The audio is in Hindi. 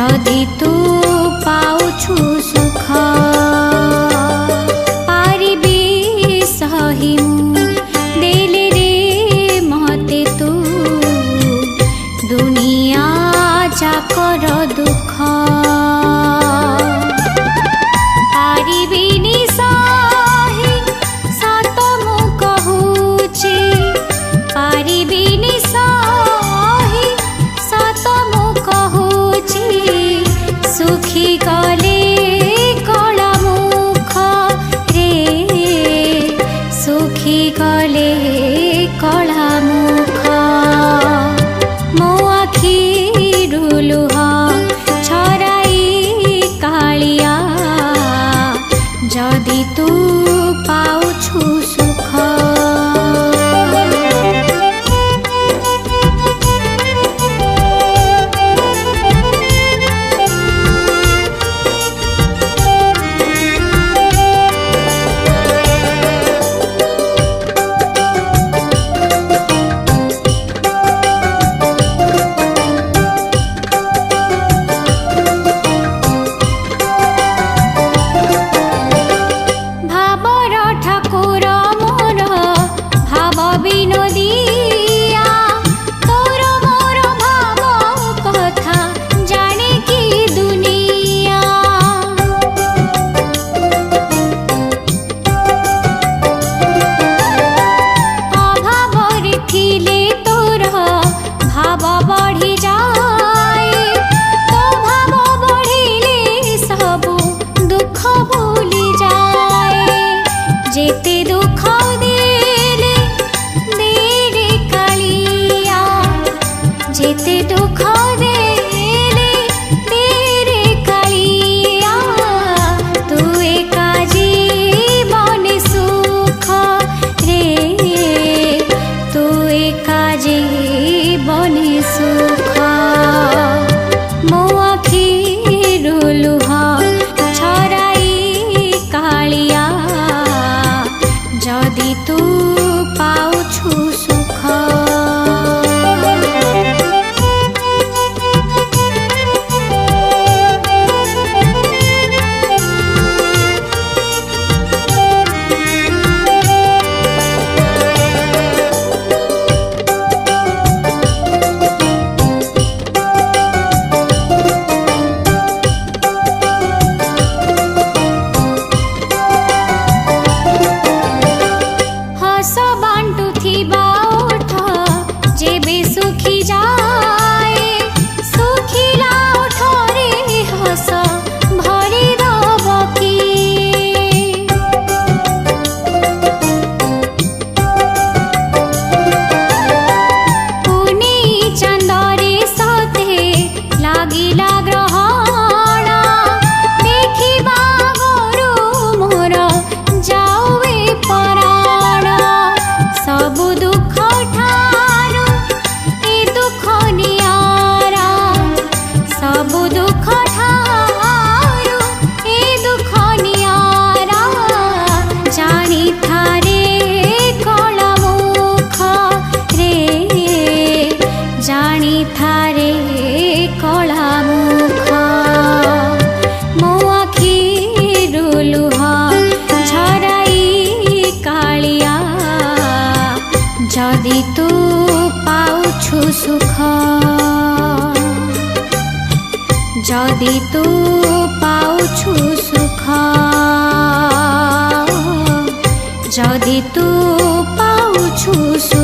जदि तू पाउछु सुख पारिबी सही मु देले रे महते तू दुनिया जाकर दुख पारिबिनी सही सत मु कहूची पारिबिनी सही सत मु कहूची सुखी गले कला मुख रे सुखी गले कला मुख मो आखिरु लुह छराई कालिया जदि तू पाउछु सुख भावर ठाकुर मोर भाव विनोदिया तोर मोर भाव कथा जाने की दुनिया अभावर थिले तोर भाव बढ़ी जाए तो भाव बढ़िले सबु दुख भूली जाए जेते दुख देले देरे कालिया जेते दुख देले देरे कालिया तू एका जीवन सुख रे तू एका जीवन सुख मो आखिरु लुह छराई कालिया जदि तू पाउछु सुख हस बांटू थिबा ओठ जेबे सुखी जाए सुखिला ओठरे हस भरी दब कि पुनी चंदरे सते लागिला ग्रहण देखिबा गोरु मोर जाउए पराण सबु दुख ठारू ए दुख नियारा सबु दुख ठारू ए दुख नियारा जानी थारे कला मुख रे जानी थारे कला मुख मो आखिरु लुह छराई कालिया जदि तू पाउछु सुख जदि तू पाउछु सुख जदि तू पाउछु सुख